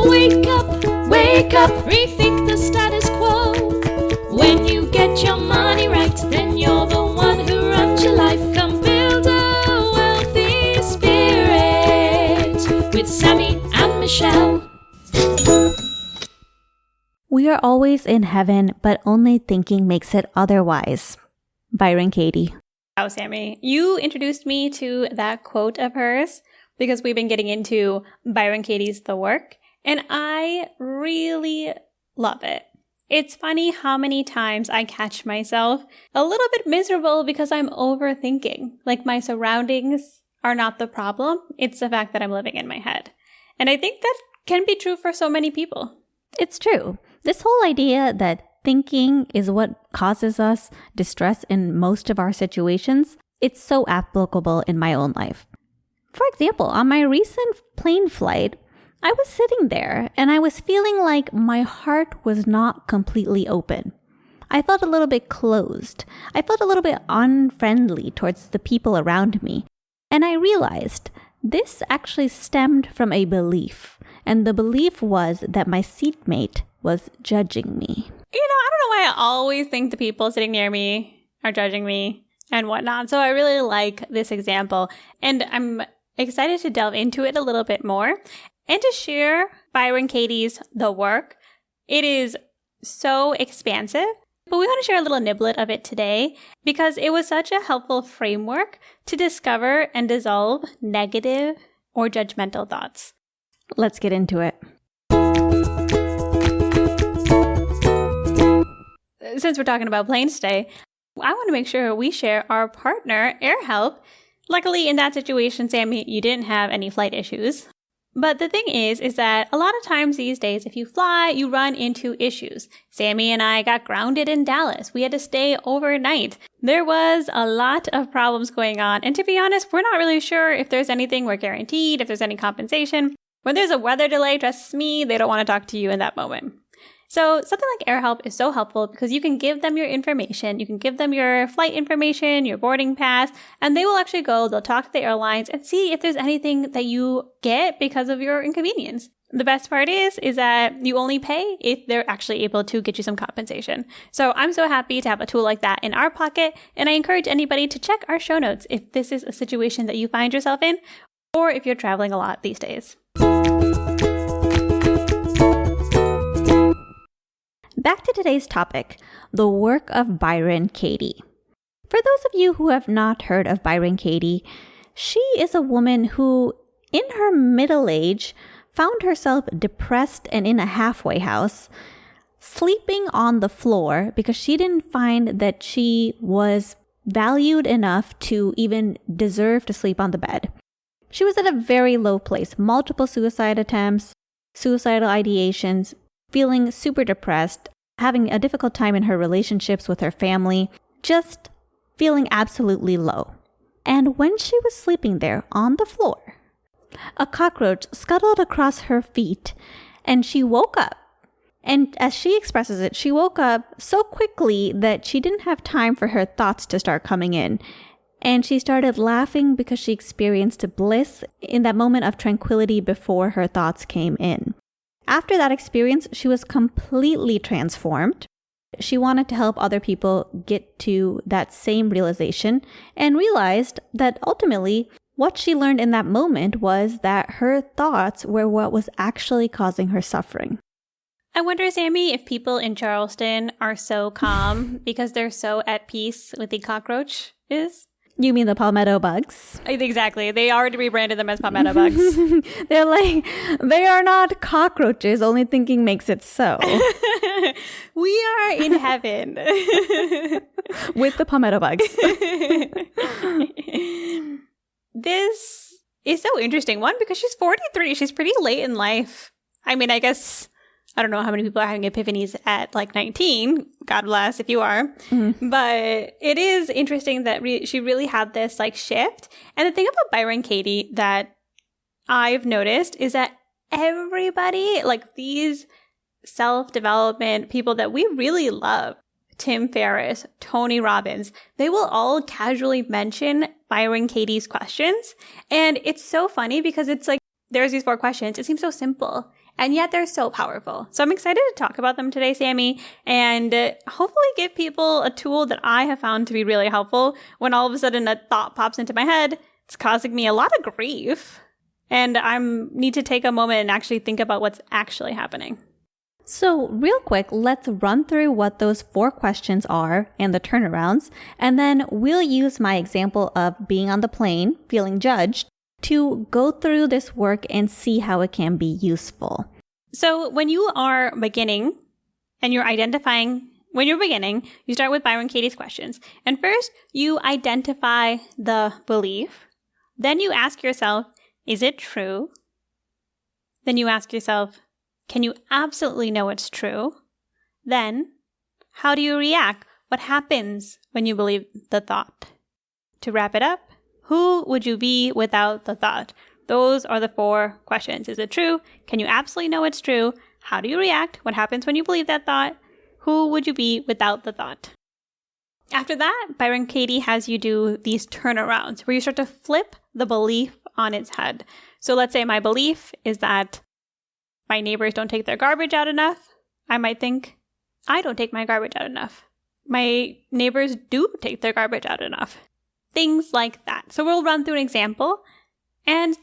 Wake up, rethink the status quo. When you get your money right, then you're the one who runs your life. Come build a wealthy spirit with Sammy and Michelle. We are always in heaven, but only thinking makes it otherwise. Byron Katie. Wow, Sammy, you introduced me to that quote of hers because we've been getting into Byron Katie's The Work, and I really love it. It's funny how many times I catch myself a little bit miserable because I'm overthinking. Like my surroundings are not the problem. It's the fact that I'm living in my head. And I think that can be true for so many people. It's true. This whole idea that thinking is what causes us distress in most of our situations, it's so applicable in my own life. For example, on my recent plane flight, I was sitting there and I was feeling like my heart was not completely open. I felt a little bit closed. I felt a little bit unfriendly towards the people around me. And I realized this actually stemmed from a belief. And the belief was that my seatmate was judging me. You know, I don't know why I always think the people sitting near me are judging me and whatnot. So I really like this example. And I'm excited to delve into it a little bit more and to share Byron Katie's The Work. It is so expansive, but we want to share a little niblet of it today because it was such a helpful framework to discover and dissolve negative or judgmental thoughts. Let's get into it. Since we're talking about planes today, I want to make sure we share our partner, AirHelp. Luckily, in that situation, Sammy, you didn't have any flight issues. But the thing is that a lot of times these days, if you fly, you run into issues. Sammy and I got grounded in Dallas. We had to stay overnight. There was a lot of problems going on. And to be honest, we're not really sure if there's anything we're guaranteed, if there's any compensation. When there's a weather delay, trust me, they don't want to talk to you in that moment. So something like AirHelp is so helpful because you can give them your information, you can give them your flight information, your boarding pass, and they will actually they'll talk to the airlines and see if there's anything that you get because of your inconvenience. The best part is that you only pay if they're actually able to get you some compensation. So I'm so happy to have a tool like that in our pocket, and I encourage anybody to check our show notes if this is a situation that you find yourself in, or if you're traveling a lot these days. Back to today's topic, the work of Byron Katie. For those of you who have not heard of Byron Katie, she is a woman who, in her middle age, found herself depressed and in a halfway house, sleeping on the floor because she didn't find that she was valued enough to even deserve to sleep on the bed. She was at a very low place, multiple suicide attempts, suicidal ideations, feeling super depressed, having a difficult time in her relationships with her family, just feeling absolutely low. And when she was sleeping there on the floor, a cockroach scuttled across her feet and she woke up. And as she expresses it, she woke up so quickly that she didn't have time for her thoughts to start coming in. And she started laughing because she experienced bliss in that moment of tranquility before her thoughts came in. After that experience, she was completely transformed. She wanted to help other people get to that same realization and realized that ultimately what she learned in that moment was that her thoughts were what was actually causing her suffering. I wonder, Sammy, if people in Charleston are so calm because they're so at peace with the cockroach is? You mean the palmetto bugs? Exactly. They already rebranded them as palmetto bugs. They're like, they are not cockroaches, only thinking makes it so. We are in heaven. With the palmetto bugs. This is so interesting. One, because she's 43. She's pretty late in life. I mean, I guess, I don't know how many people are having epiphanies at like 19. God bless if you are. Mm-hmm. But it is interesting that she really had this like shift. And the thing about Byron Katie that I've noticed is that everybody, like these self-development people that we really love, Tim Ferriss, Tony Robbins, they will all casually mention Byron Katie's questions. And it's so funny because it's like there's these 4 questions. It seems so simple, and yet they're so powerful. So I'm excited to talk about them today, Sammy, and hopefully give people a tool that I have found to be really helpful when all of a sudden a thought pops into my head. It's causing me a lot of grief, and I need to take a moment and actually think about what's actually happening. So real quick, let's run through what those 4 questions are and the turnarounds, and then we'll use my example of being on the plane, feeling judged, to go through this work and see how it can be useful. So when you are beginning and you're identifying, when you're beginning, you start with Byron Katie's questions. And first, you identify the belief. Then you ask yourself, is it true? Then you ask yourself, can you absolutely know it's true? Then, how do you react? What happens when you believe the thought? To wrap it up, who would you be without the thought? Those are the 4 questions. Is it true? Can you absolutely know it's true? How do you react? What happens when you believe that thought? Who would you be without the thought? After that, Byron Katie has you do these turnarounds where you start to flip the belief on its head. So let's say my belief is that my neighbors don't take their garbage out enough. I might think, I don't take my garbage out enough. My neighbors do take their garbage out enough. Things like that. So we'll run through an example and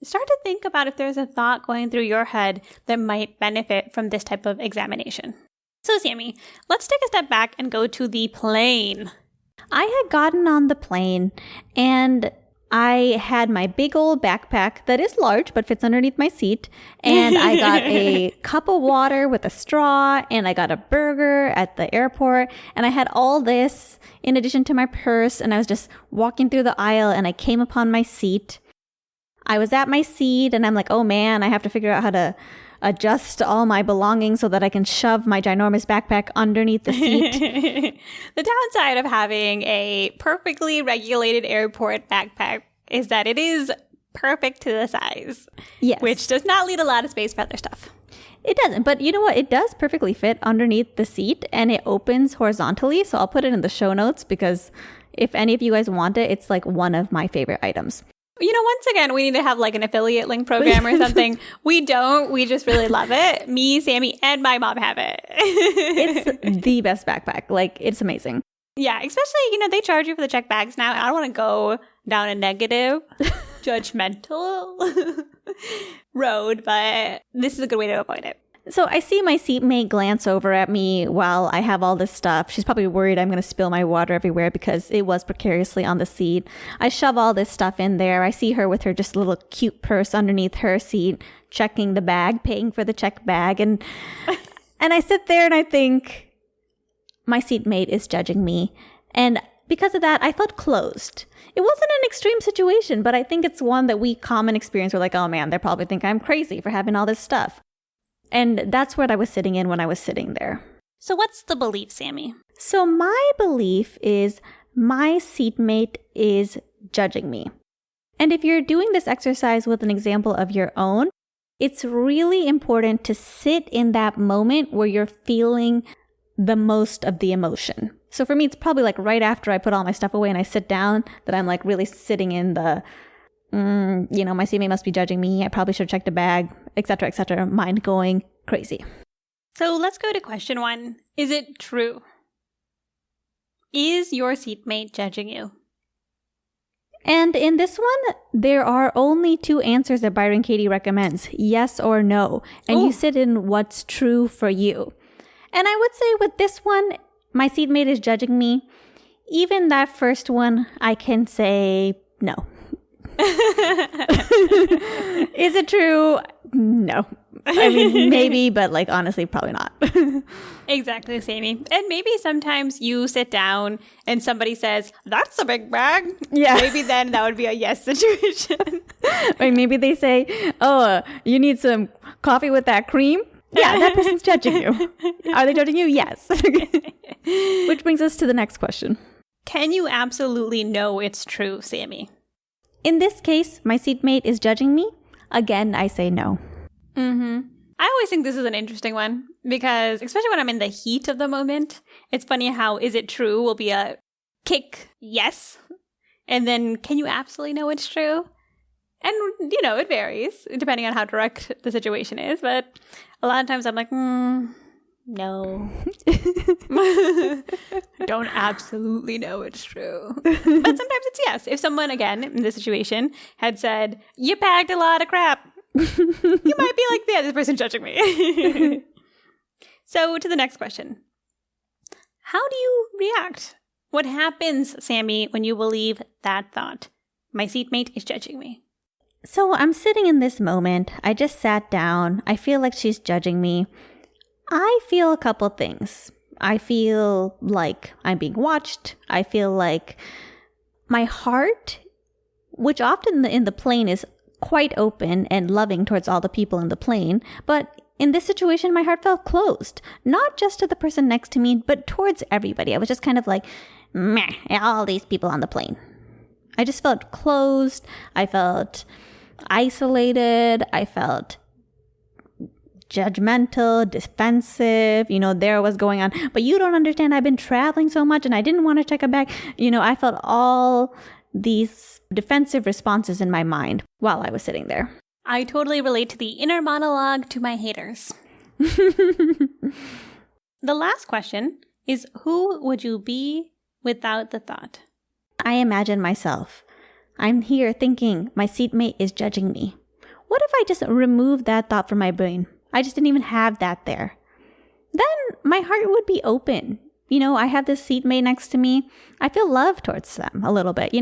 start to think about if there's a thought going through your head that might benefit from this type of examination. So Sammy, let's take a step back and go to the plane. I had gotten on the plane and I had my big old backpack that is large but fits underneath my seat. And I got a cup of water with a straw, and I got a burger at the airport. And I had all this in addition to my purse. And I was just walking through the aisle and I came upon my seat. I was at my seat and I'm like, oh man, I have to figure out how to adjust all my belongings so that I can shove my ginormous backpack underneath the seat. The downside of having a perfectly regulated airport backpack is that it is perfect to the size. Yes. Which does not leave a lot of space for other stuff. It doesn't, but you know what? It does perfectly fit underneath the seat and it opens horizontally. So I'll put it in the show notes because if any of you guys want it, it's like one of my favorite items. You know, once again, we need to have like an affiliate link program or something. We don't. We just really love it. Me, Sammy, and my mom have it. It's the best backpack. Like, it's amazing. Yeah, especially, you know, they charge you for the check bags now. I don't want to go down a negative, judgmental road, but this is a good way to avoid it. So I see my seatmate glance over at me while I have all this stuff. She's probably worried I'm going to spill my water everywhere because it was precariously on the seat. I shove all this stuff in there. I see her with her just little cute purse underneath her seat, checking the bag, paying for the check bag. And I sit there and I think, my seatmate is judging me. And because of that, I felt closed. It wasn't an extreme situation, but I think it's one that we common experience. We're like, oh man, they probably think I'm crazy for having all this stuff. And that's what I was sitting in when I was sitting there. So what's the belief, Sammy? So my belief is my seatmate is judging me. And if you're doing this exercise with an example of your own, it's really important to sit in that moment where you're feeling the most of the emotion. So for me, it's probably like right after I put all my stuff away and I sit down that I'm like really sitting in the my seatmate must be judging me. I probably should have checked a bag, etc., mind going crazy. So let's go to question 1. Is it true? Is your seatmate judging you? And in this one, there are only 2 answers that Byron Katie recommends, yes or no. And you sit in what's true for you. And I would say with this one, my seatmate is judging me. Even that first one, I can say no. Is it true? No. I mean, maybe, but like honestly, probably not. Exactly, Sammy. And maybe sometimes you sit down and somebody says, that's a big bag. Yeah. Maybe then that would be a yes situation. Or maybe they say, oh, you need some coffee with that cream? Yeah, that person's judging you. Are they judging you? Yes. Which brings us to the next question. Can you absolutely know it's true, Sammy? In this case, my seatmate is judging me. Again, I say no. I always think this is an interesting one because especially when I'm in the heat of the moment, it's funny how is it true will be a kick yes. And then can you absolutely know it's true? And, it varies depending on how direct the situation is. But a lot of times I'm like, no. Don't absolutely know it's true. But sometimes it's yes. If someone, again, in this situation, had said, you packed a lot of crap, you might be like, yeah, this person's judging me. So to the next question. How do you react? What happens, Sammy, when you believe that thought? My seatmate is judging me. So I'm sitting in this moment. I just sat down. I feel like she's judging me. I feel a couple things. I feel like I'm being watched. I feel like my heart, which often in the plane is quite open and loving towards all the people in the plane, but in this situation, my heart felt closed, not just to the person next to me, but towards everybody. I was just kind of like, meh, all these people on the plane. I just felt closed. I felt isolated. I felt judgmental, defensive. There was going on. But you don't understand. I've been traveling so much and I didn't want to check it back. I felt all these defensive responses in my mind while I was sitting there. I totally relate to the inner monologue to my haters. The last question is, who would you be without the thought? I imagine myself. I'm here thinking my seatmate is judging me. What if I just remove that thought from my brain? I just didn't even have that there. Then my heart would be open. I have this seatmate next to me. I feel love towards them a little bit.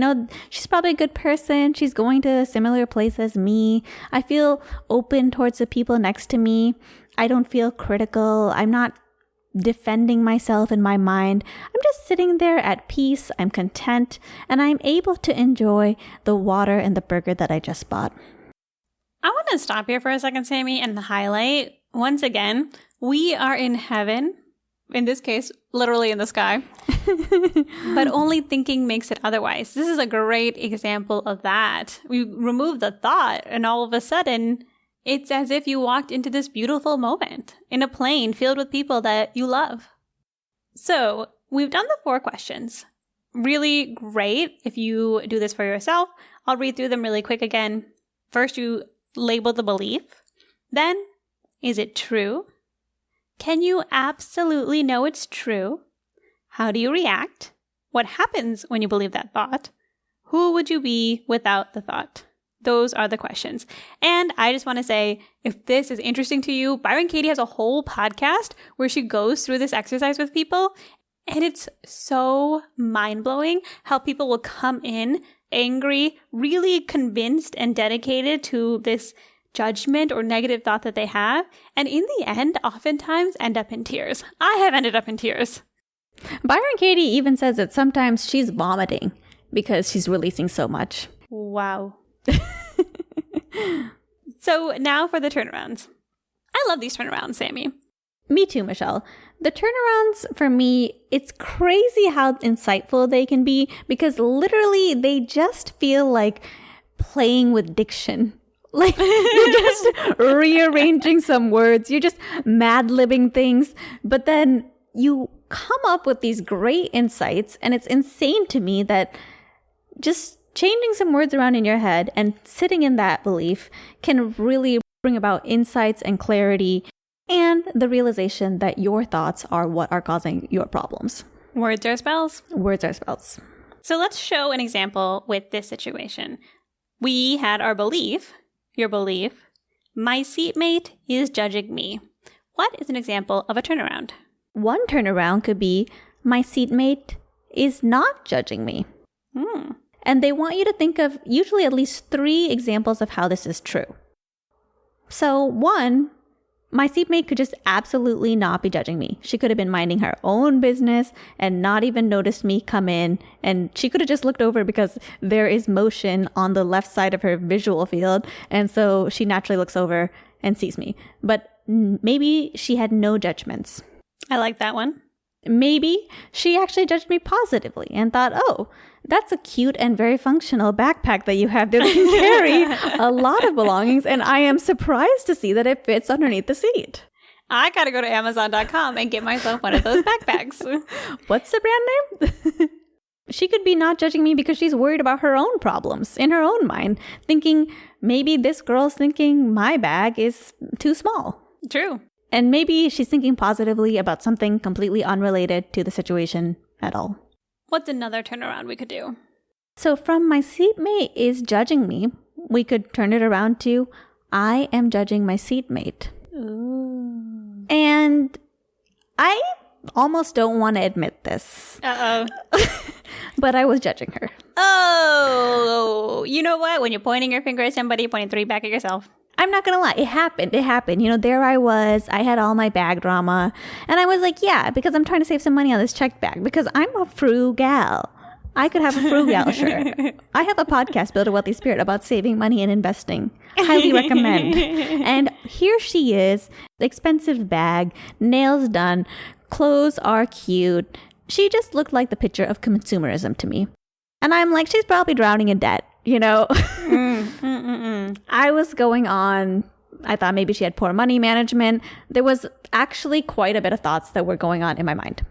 She's probably a good person. She's going to a similar place as me. I feel open towards the people next to me. I don't feel critical. I'm not defending myself in my mind. I'm just sitting there at peace. I'm content, and I'm able to enjoy the water and the burger that I just bought. I want to stop here for a second, Sammy, and highlight, once again, we are in heaven. In this case, literally in the sky. But only thinking makes it otherwise. This is a great example of that. We remove the thought, and all of a sudden, it's as if you walked into this beautiful moment in a plane filled with people that you love. So, we've done the 4 questions. Really great if you do this for yourself. I'll read through them really quick again. First, you label the belief. Then, is it true? Can you absolutely know it's true? How do you react? What happens when you believe that thought? Who would you be without the thought? Those are the questions. And I just want to say, if this is interesting to you, Byron Katie has a whole podcast where she goes through this exercise with people. And it's so mind-blowing how people will come in angry, really convinced and dedicated to this judgment or negative thought that they have, and in the end, oftentimes end up in tears. I have ended up in tears. Byron Katie even says that sometimes she's vomiting because she's releasing so much. Wow. So now for the turnarounds. I love these turnarounds, Sammy. Me too, Michelle. The turnarounds, for me, it's crazy how insightful they can be because literally they just feel like playing with diction. Like, you're just rearranging some words. You're just mad-libbing things. But then you come up with these great insights. And it's insane to me that just changing some words around in your head and sitting in that belief can really bring about insights and clarity and the realization that your thoughts are what are causing your problems. Words are spells. Words are spells. So let's show an example with this situation. We had our belief. Your belief, my seatmate is judging me. What is an example of a turnaround? One turnaround could be, my seatmate is not judging me. And they want you to think of usually at least 3 examples of how this is true. So 1, my seatmate could just absolutely not be judging me. She could have been minding her own business and not even noticed me come in. And she could have just looked over because there is motion on the left side of her visual field. And so she naturally looks over and sees me. But maybe she had no judgments. I like that one. Maybe she actually judged me positively and thought, oh, that's a cute and very functional backpack that you have that can carry a lot of belongings. And I am surprised to see that it fits underneath the seat. I got to go to Amazon.com and get myself one of those backpacks. What's the brand name? She could be not judging me because she's worried about her own problems in her own mind, thinking maybe this girl's thinking my bag is too small. True. And maybe she's thinking positively about something completely unrelated to the situation at all. What's another turnaround we could do? So from my seatmate is judging me, we could turn it around to I am judging my seatmate. Ooh. And I almost don't want to admit this. But I was judging her. Oh, you know what? When you're pointing your finger at somebody, you're pointing 3 back at yourself. I'm not going to lie. It happened. You know, there I was. I had all my bag drama. And I was like, yeah, because I'm trying to save some money on this checked bag. Because I'm a frugal. I could have a frugal shirt. I have a podcast, Build a Wealthy Spirit, about saving money and investing. Highly recommend. And here she is, expensive bag, nails done, clothes are cute. She just looked like the picture of consumerism to me. And I'm like, she's probably drowning in debt, you know? I was going on. I thought maybe she had poor money management. There was actually quite a bit of thoughts that were going on in my mind.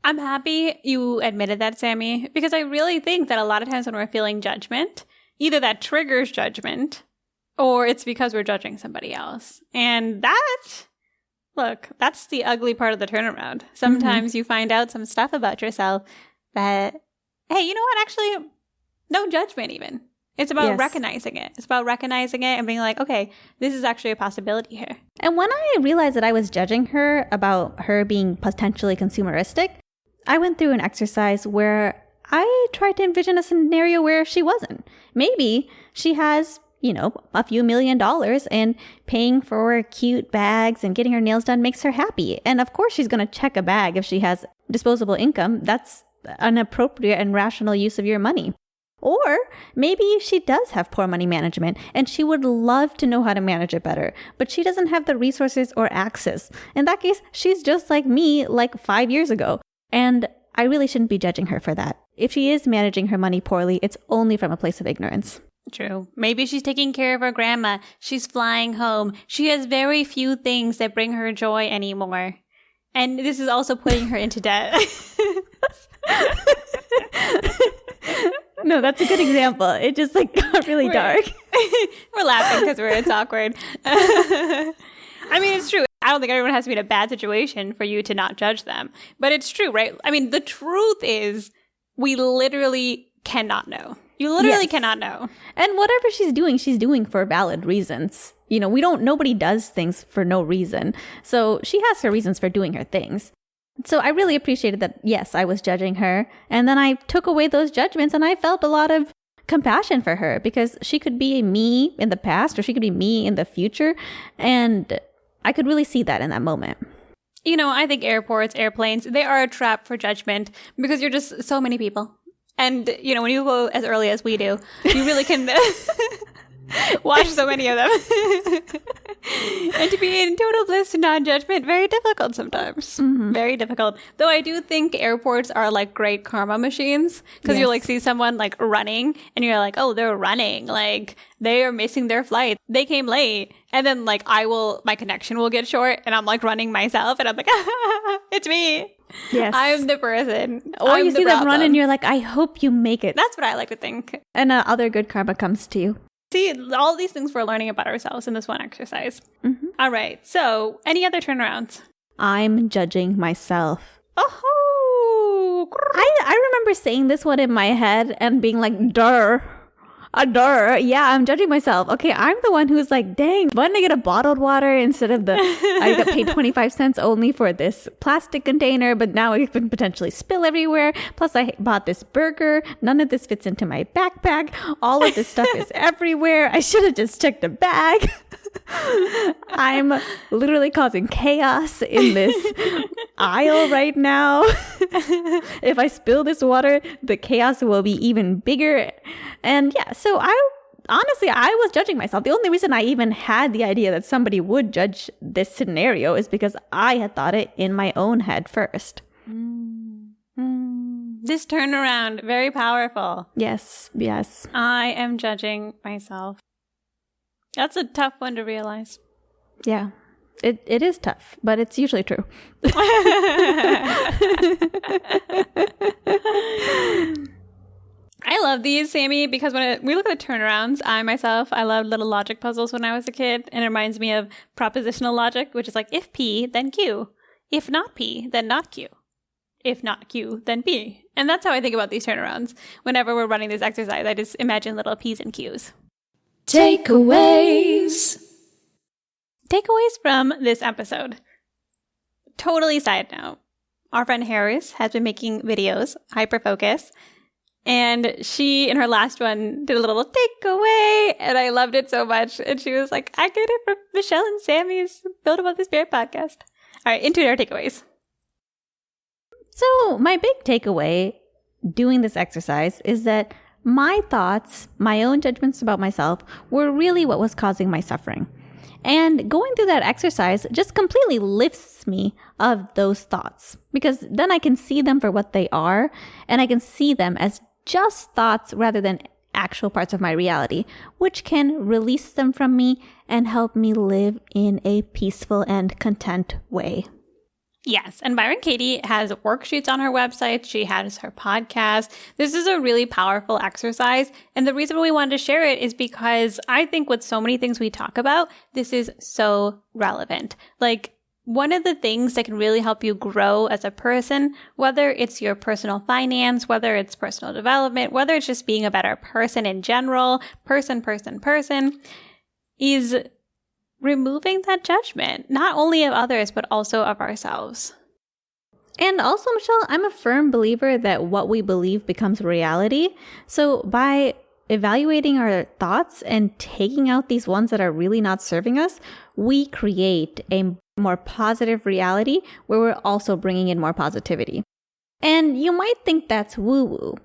I'm happy you admitted that, Sammy, because I really think that a lot of times when we're feeling judgment, either that triggers judgment or it's because we're judging somebody else. And that's the ugly part of the turnaround. Sometimes you find out some stuff about yourself that, hey, you know what? Actually, no judgment even. It's about recognizing it. It's about recognizing it and being like, okay, this is actually a possibility here. And when I realized that I was judging her about her being potentially consumeristic, I went through an exercise where I tried to envision a scenario where she wasn't. Maybe she has, you know, a few $1 million and paying for cute bags and getting her nails done makes her happy. And of course, she's going to check a bag if she has disposable income. That's an appropriate and rational use of your money. Or maybe she does have poor money management and she would love to know how to manage it better, but she doesn't have the resources or access. In that case, she's just like me like 5 years ago. And I really shouldn't be judging her for that. If she is managing her money poorly, it's only from a place of ignorance. True. Maybe she's taking care of her grandma. She's flying home. She has very few things that bring her joy anymore. And this is also putting her into debt. No, that's a good example. It just got really dark. We're laughing because it's awkward. I mean, it's true. I don't think everyone has to be in a bad situation for you to not judge them. But it's true, right? I mean, the truth is we literally cannot know. You literally cannot know. And whatever she's doing for valid reasons. You know, nobody does things for no reason. So she has her reasons for doing her things. So I really appreciated that, yes, I was judging her. And then I took away those judgments and I felt a lot of compassion for her because she could be me in the past or she could be me in the future. And I could really see that in that moment. You know, I think airports, airplanes, they are a trap for judgment because you're just so many people. And, you know, when you go as early as we do, you really can watch so many of them. And to be in total bliss and non-judgment, very difficult sometimes. Mm-hmm. Very difficult. Though I do think airports are like great karma machines because you'll see someone running and you're like, oh, they're running. Like they are missing their flight. They came late. And then my connection will get short and I'm running myself and I'm like, it's me. Yes. I'm the person. Or you see them run and you're like, I hope you make it. That's what I like to think. And other good karma comes to you. See, all these things we're learning about ourselves in this one exercise. Mm-hmm. All right. So, any other turnarounds? I'm judging myself. Oh, I remember saying this one in my head and being like, duh. Yeah, I'm judging myself. Okay, I'm the one who's like, dang, why didn't I get a bottled water instead of I got paid 25 cents only for this plastic container, but now it can potentially spill everywhere. Plus, I bought this burger. None of this fits into my backpack. All of this stuff is everywhere. I should have just checked the bag. I'm literally causing chaos in this aisle right now. If I spill this water, the chaos will be even bigger. And yeah, so I was judging myself. The only reason I even had the idea that somebody would judge this scenario is because I had thought it in my own head first. This turnaround, very powerful. Yes. I am judging myself. That's a tough one to realize. Yeah, it is tough, but it's usually true. I love these, Sammy, because when we look at the turnarounds, I loved little logic puzzles when I was a kid. And it reminds me of propositional logic, which is like, if P, then Q. If not P, then not Q. If not Q, then P. And that's how I think about these turnarounds. Whenever we're running this exercise, I just imagine little P's and Q's. Takeaways. Takeaways from this episode. Totally side note. Our friend Harris has been making videos, HYPRfocus, and she, in her last one, did a little takeaway, and I loved it so much. And she was like, I get it from Michelle and Sammy's Build Above the Spirit podcast. All right, into our takeaways. So my big takeaway doing this exercise is that my thoughts, my own judgments about myself, were really what was causing my suffering. And going through that exercise just completely lifts me of those thoughts, because then I can see them for what they are, and I can see them as just thoughts rather than actual parts of my reality, which can release them from me and help me live in a peaceful and content way. Yes, and Byron Katie has worksheets on her website. She has her podcast. This is a really powerful exercise. And the reason we wanted to share it is because I think with so many things we talk about, this is so relevant. Like, one of the things that can really help you grow as a person, whether it's your personal finance, whether it's personal development, whether it's just being a better person in general, person, is removing that judgment, not only of others, but also of ourselves. And also, Michelle, I'm a firm believer that what we believe becomes reality. So by evaluating our thoughts and taking out these ones that are really not serving us, we create a more positive reality where we're also bringing in more positivity. And you might think that's woo-woo,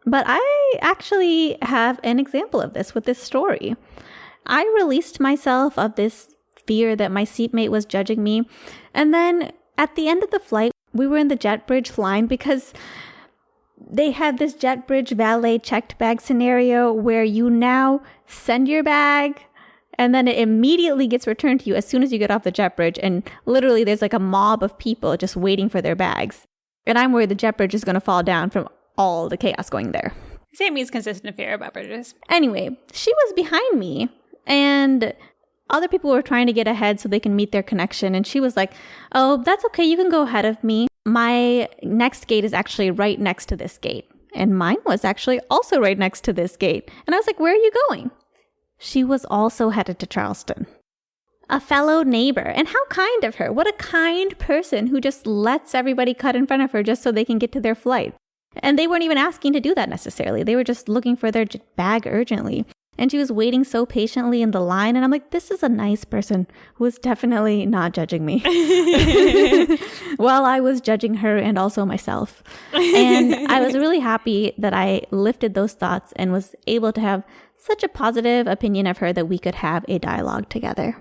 but I actually have an example of this with this story. I released myself of this fear that my seatmate was judging me. And then at the end of the flight, we were in the jet bridge line because they had this jet bridge valet checked bag scenario where you now send your bag and then it immediately gets returned to you as soon as you get off the jet bridge. And literally there's like a mob of people just waiting for their bags. And I'm worried the jet bridge is going to fall down from all the chaos going there. Sammy's consistent fear about bridges. Anyway, she was behind me and other people were trying to get ahead so they can meet their connection. And she was like, oh, that's okay. You can go ahead of me. My next gate is actually right next to this gate. And mine was actually also right next to this gate. And I was like, where are you going? She was also headed to Charleston. A fellow neighbor. And how kind of her. What a kind person who just lets everybody cut in front of her just so they can get to their flight. And they weren't even asking to do that necessarily. They were just looking for their bag urgently. And she was waiting so patiently in the line. And I'm like, this is a nice person who is definitely not judging me. Well, I was judging her and also myself. And I was really happy that I lifted those thoughts and was able to have such a positive opinion of her that we could have a dialogue together.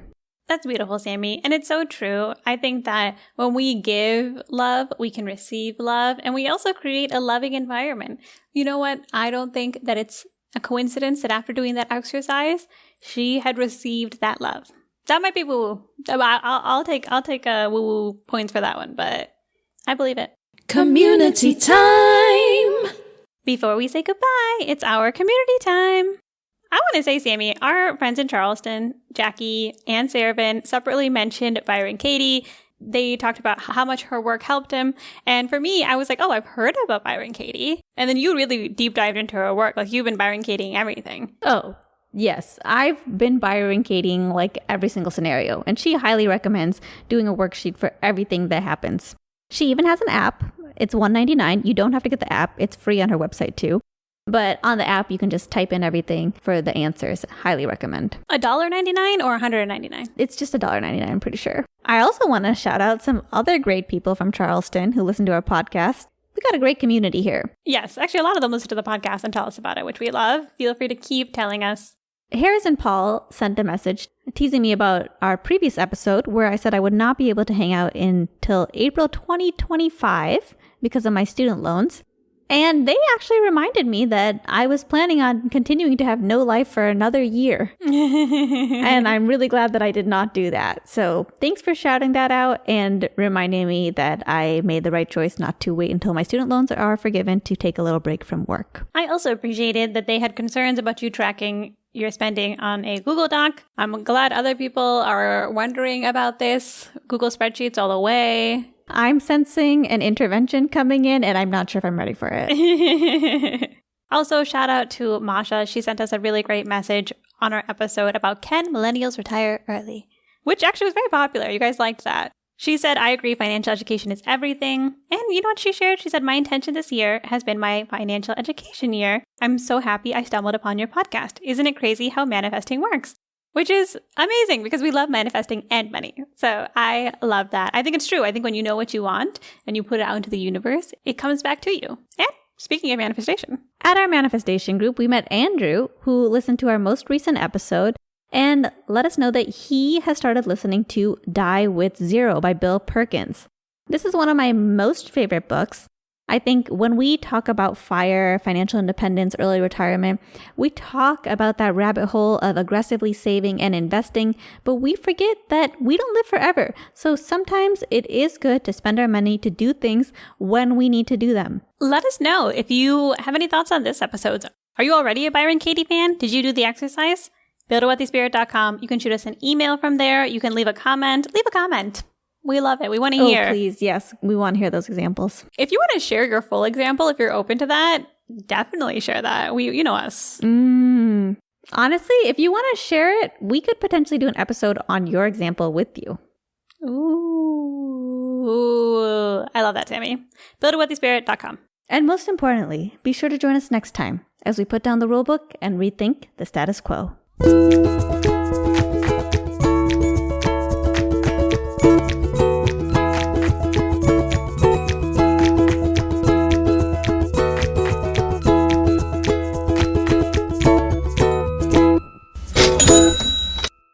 That's beautiful, Sammy. And it's so true. I think that when we give love, we can receive love. And we also create a loving environment. You know what? I don't think that it's a coincidence that after doing that exercise, she had received that love. That might be woo-woo. I'll take woo-woo points for that one, but I believe it. Community time. Before we say goodbye, it's our community time. I want to say, Sammy, our friends in Charleston, Jackie and Seravin, separately mentioned Byron Katie. They talked about how much her work helped him. And for me, I was like, oh, I've heard about Byron Katie. And then you really deep dived into her work. Like, you've been Byron Kating everything. Oh, yes. I've been Byron Kating like every single scenario. And she highly recommends doing a worksheet for everything that happens. She even has an app. It's $1.99. You don't have to get the app. It's free on her website too. But on the app, you can just type in everything for the answers. Highly recommend. $1.99 or $199? It's just $1.99, I'm pretty sure. I also want to shout out some other great people from Charleston who listen to our podcast. We got a great community here. Yes, actually, a lot of them listen to the podcast and tell us about it, which we love. Feel free to keep telling us. Harris and Paul sent a message teasing me about our previous episode where I said I would not be able to hang out until April 2025 because of my student loans. And they actually reminded me that I was planning on continuing to have no life for another year. And I'm really glad that I did not do that. So thanks for shouting that out and reminding me that I made the right choice not to wait until my student loans are forgiven to take a little break from work. I also appreciated that they had concerns about you tracking your spending on a Google Doc. I'm glad other people are wondering about this. Google spreadsheets all the way. I'm sensing an intervention coming in, and I'm not sure if I'm ready for it. Also, shout out to Masha. She sent us a really great message on our episode about can millennials retire early, which actually was very popular. You guys liked that. She said, I agree, financial education is everything. And you know what she shared? She said, my intention this year has been my financial education year. I'm so happy I stumbled upon your podcast. Isn't it crazy how manifesting works? Which is amazing because we love manifesting and money. So I love that. I think it's true. I think when you know what you want and you put it out into the universe, it comes back to you. And speaking of manifestation. At our manifestation group, we met Andrew, who listened to our most recent episode and let us know that he has started listening to Die with Zero by Bill Perkins. This is one of my most favorite books. I think when we talk about FIRE, financial independence, early retirement, we talk about that rabbit hole of aggressively saving and investing, but we forget that we don't live forever. So sometimes it is good to spend our money to do things when we need to do them. Let us know if you have any thoughts on this episode. Are you already a Byron Katie fan? Did you do the exercise? buildawhatthespirit.com. You can shoot us an email from there. You can leave a comment. Leave a comment. We love it. We want to hear. Oh, please. Yes. We want to hear those examples. If you want to share your full example, if you're open to that, definitely share that. You know us. Honestly, if you want to share it, we could potentially do an episode on your example with you. Ooh. I love that, Tammy. buildawhatthespirit.com. And most importantly, be sure to join us next time as we put down the rulebook and rethink the status quo.